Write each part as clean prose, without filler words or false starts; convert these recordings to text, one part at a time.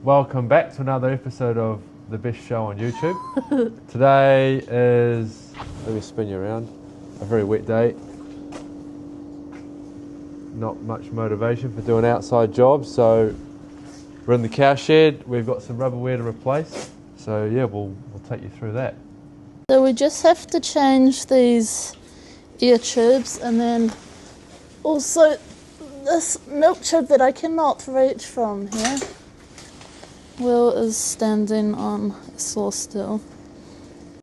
welcome back to another episode of The Best Show on YouTube. Today is, let me spin you around, a very wet day. Not much motivation for doing outside jobs, so we're in the cow shed. We've got some rubberware to replace, so yeah, we'll take you through that. So we just have to change these ear tubes, and then also this milk tube that I cannot reach from here. Will is standing on a saw still.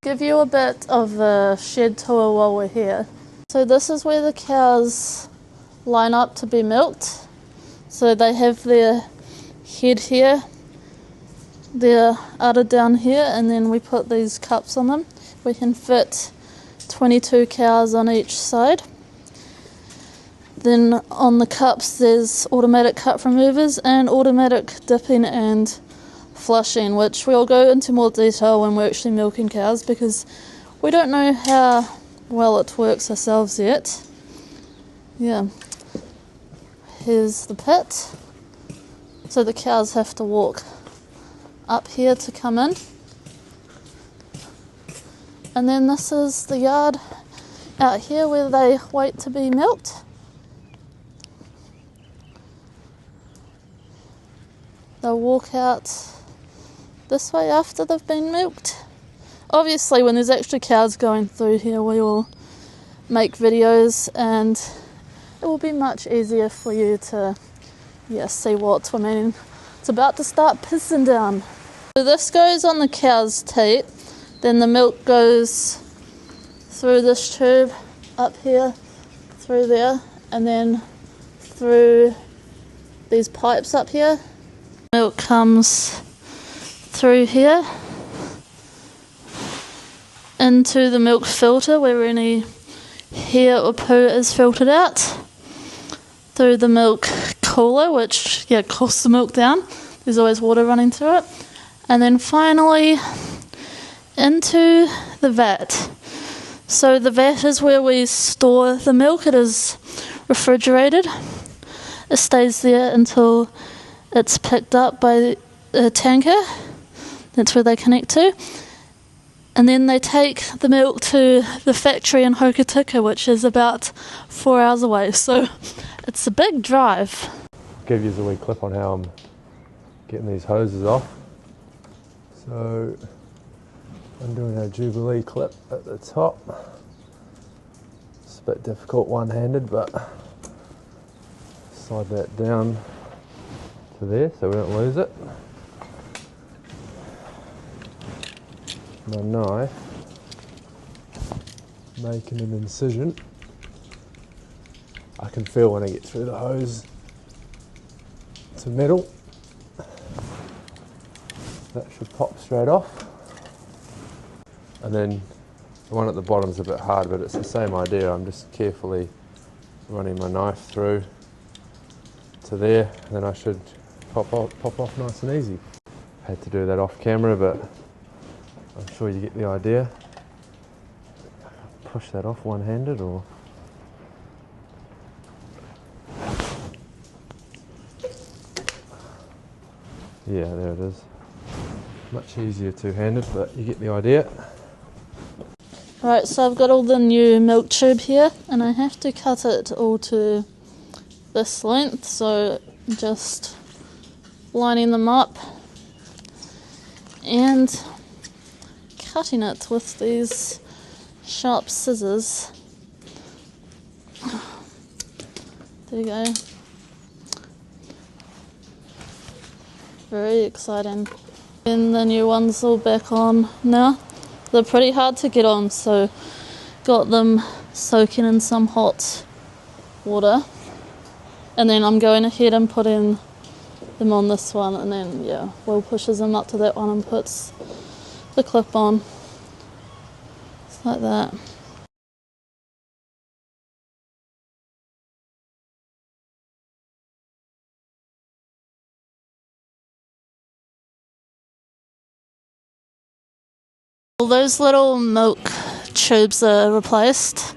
Give you a bit of a shed tour while we're here. So this is where the cows line up to be milked. So they have their head here, their udder down here, and then we put these cups on them. We can fit 22 cows on each side. Then on the cups there's automatic cup removers and automatic dipping and flushing, which we'll go into more detail when we're actually milking cows because we don't know how well it works ourselves yet. Yeah. Here's the pit. So the cows have to walk up here to come in. And then this is the yard out here where they wait to be milked. They'll walk out this way after they've been milked. Obviously when there's extra cows going through here we will make videos and it will be much easier for you to see what's meaning. It's about to start pissing down. So this goes on the cow's teat, then the milk goes through this tube up here, through there, and then through these pipes up here. Milk comes through here into the milk filter where any hair or poo is filtered out, through the milk cooler which cools the milk down, there's always water running through it, and then finally into the vat. So the vat is where we store the milk. It is refrigerated. It stays there until it's picked up by a tanker. That's where they connect to. And then they take the milk to the factory in Hokitika, which is about 4 hours away. So it's a big drive. I'll give you a wee clip on how I'm getting these hoses off. So I'm doing a Jubilee clip at the top. It's a bit difficult one-handed, but slide that down to there so we don't lose it. My knife, making an incision. I can feel when I get through the hose to metal. That should pop straight off. And then the one at the bottom is a bit hard, but it's the same idea. I'm just carefully running my knife through to there, and then I should pop off nice and easy. Had to do that off camera, but I'm sure you get the idea. Push that off one-handed or... Yeah, there it is. Much easier two-handed, but you get the idea. Right, so I've got all the new milk tube here and I have to cut it all to this length, so just lining them up and cutting it with these sharp scissors. There you go. Very exciting. And the new ones all back on now. They're pretty hard to get on, so got them soaking in some hot water. And then I'm going ahead and putting them on this one, and then Will pushes them up to that one and puts the clip on. Just like that. All those little milk tubes are replaced.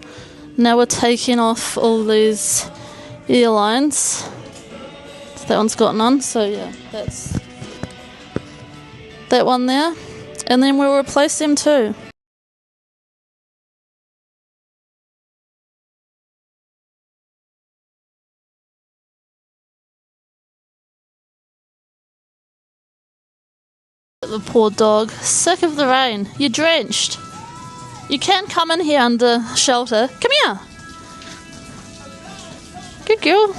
Now we're taking off all these ear lines. So that one's got none, so yeah, that's that one there, and then we'll replace them too. The poor dog, sick of the rain. You're drenched. You can't come in here under shelter. Come here. Good girl.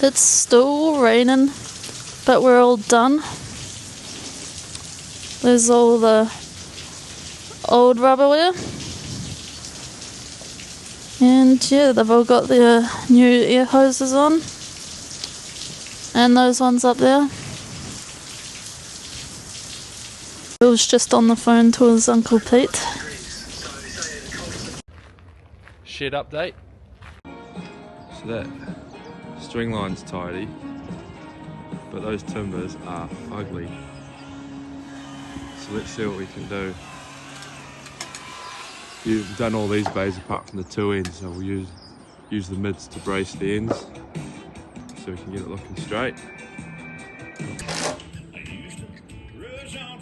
It's still raining, but we're all done. There's all the old rubberware. And yeah, they've all got their new air hoses on. And those ones up there. Bill's just on the phone to his Uncle Pete. Shed update. So that string line's tidy, but those timbers are ugly. So let's see what we can do. You've done all these bays apart from the two ends, so we'll use the mids to brace the ends so we can get it looking straight.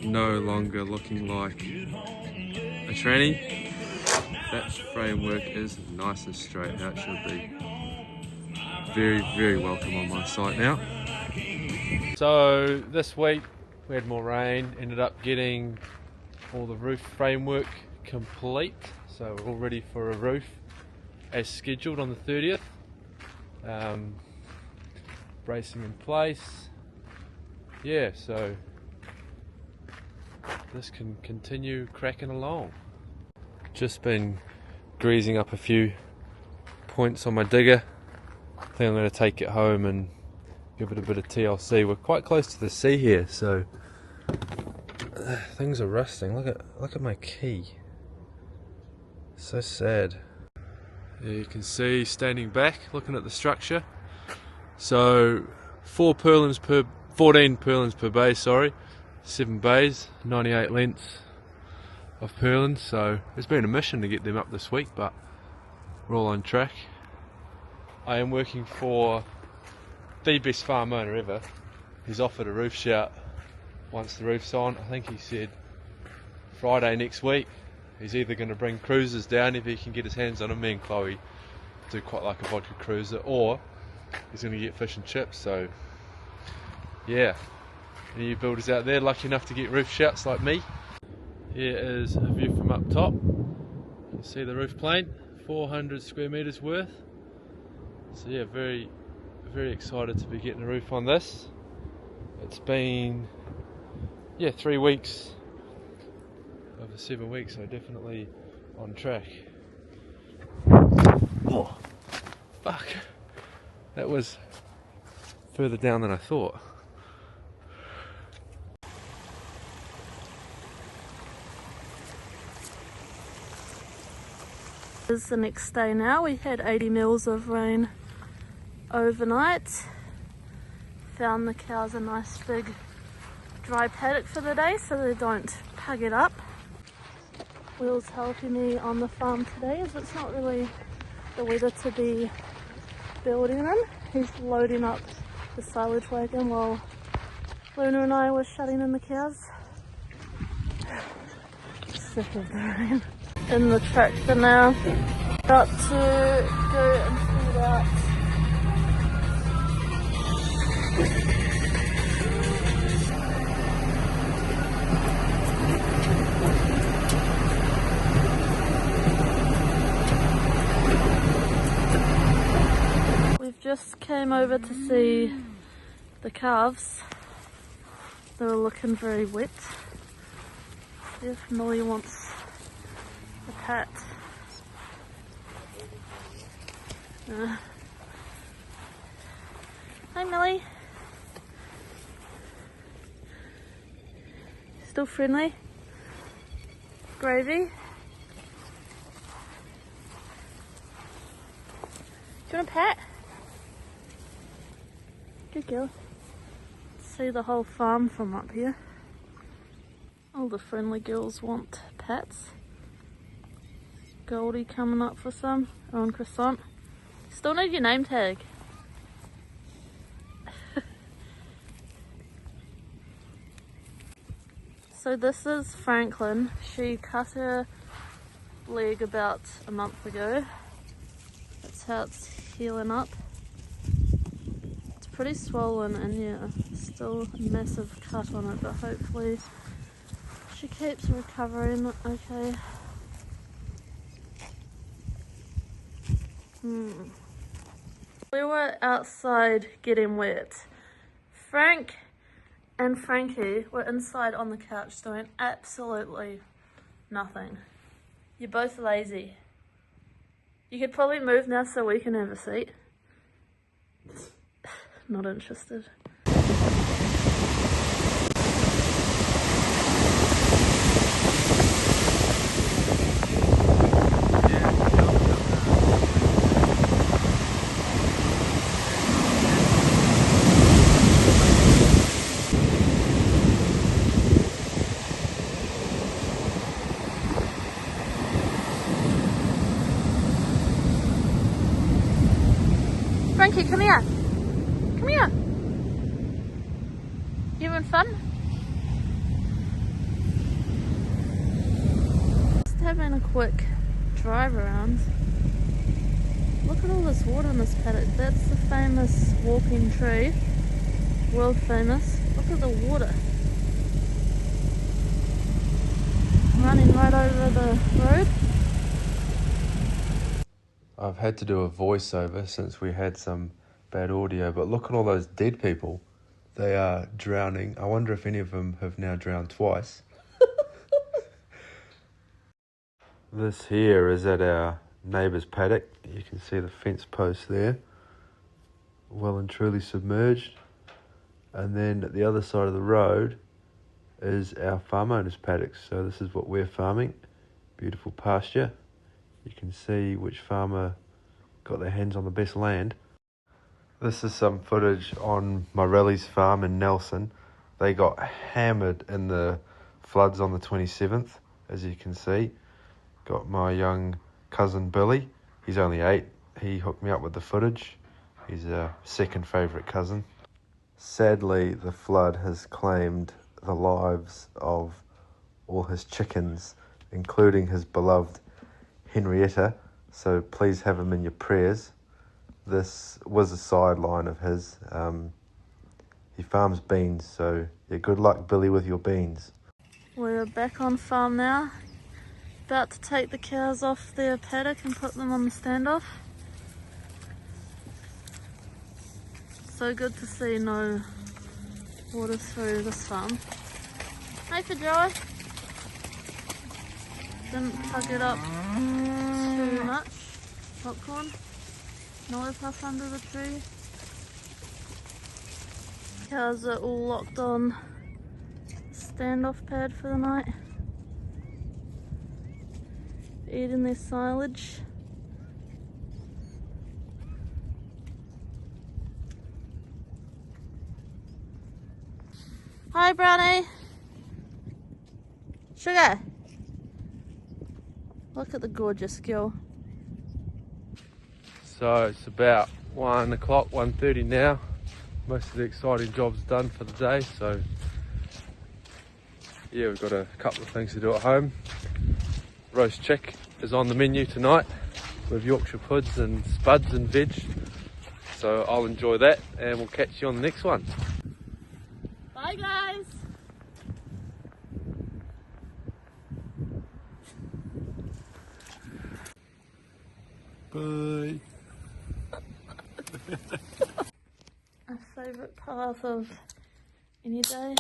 No longer looking like a tranny. That framework is nice and straight how it should be. Very, very welcome on my site now. So this week we had more rain, ended up getting all the roof framework complete, so we're all ready for a roof as scheduled on the 30th. Bracing in place. Yeah, so this can continue cracking along. Just been greasing up a few points on my digger. I think I'm going to take it home and give it a bit of TLC. We're quite close to the sea here, so things are rusting. Look at my key. So sad. Yeah, you can see standing back, looking at the structure. So 14 purlins per bay, sorry. 7 bays, 98 lengths of purlins. So it's been a mission to get them up this week, but we're all on track. I am working for the best farm owner ever. He's offered a roof shout once the roof's on. I think he said Friday next week. He's either going to bring cruisers down if he can get his hands on them. Me and Chloe do quite like a vodka cruiser, or he's going to get fish and chips. So yeah, any of you builders out there lucky enough to get roof shouts like me, here is a view from up top. You can see the roof plane, 400 square meters worth. So yeah, very, very excited to be getting a roof on this. It's been 3 weeks over 7 weeks, so definitely on track. Oh, fuck. That was further down than I thought. It's the next day now. We had 80 mils of rain overnight. Found the cows a nice big dry paddock for the day so they don't pug it up. Will's helping me on the farm today as it's not really the weather to be building in. He's loading up the silage wagon while Luna and I were shutting in the cows. Sick of the rain. In the tractor now, about to go and feed out. We've just came over to see the calves. They were looking very wet. See if Millie wants a pat. Hi Millie. Still friendly? Gravy? Do you want a pat? Good girl. See the whole farm from up here. All the friendly girls want pats. Goldie coming up for some. Oh, and Croissant. Still need your name tag. So this is Franklin. She cut her leg about a month ago. That's how it's healing up. It's pretty swollen and yeah, still a massive cut on it, but hopefully she keeps recovering okay. We were outside getting wet. Frank and Frankie were inside on the couch doing absolutely nothing. You're both lazy. You could probably move now so we can have a seat. Not interested. Frankie, come here. Come here. You having fun? Just having a quick drive around. Look at all this water in this paddock. That's the famous walking tree. World famous. Look at the water. Running right over the road. I've had to do a voiceover since we had some bad audio, but look at all those dead people. They are drowning. I wonder if any of them have now drowned twice. This here is at our neighbour's paddock. You can see the fence post there, well and truly submerged. And then at the other side of the road is our farm owner's paddock. So this is what we're farming. Beautiful pasture. You can see which farmer got their hands on the best land. This is some footage on Morelli's farm in Nelson. They got hammered in the floods on the 27th, as you can see. Got my young cousin Billy. He's only 8. He hooked me up with the footage. He's our second favourite cousin. Sadly, the flood has claimed the lives of all his chickens, including his beloved Henrietta, so please have him in your prayers. This was a sideline of his. He farms beans, so yeah, good luck, Billy, with your beans. We're back on farm now. About to take the cows off their paddock and put them on the standoff. So good to see no water through this farm. Hey, for Joey. Didn't tug it up too much. Popcorn. Not up under the tree. Cows are all locked on standoff pad for the night. Eating their silage. Hi, Brownie. Sugar. Look at the gorgeous girl. So it's about 1 o'clock, 1:30 now. Most of the exciting job's done for the day, so yeah, we've got a couple of things to do at home. Roast chick is on the menu tonight with Yorkshire puds and spuds and veg. So I'll enjoy that and we'll catch you on the next one. Bye, guys. Bye. A favourite part of any day.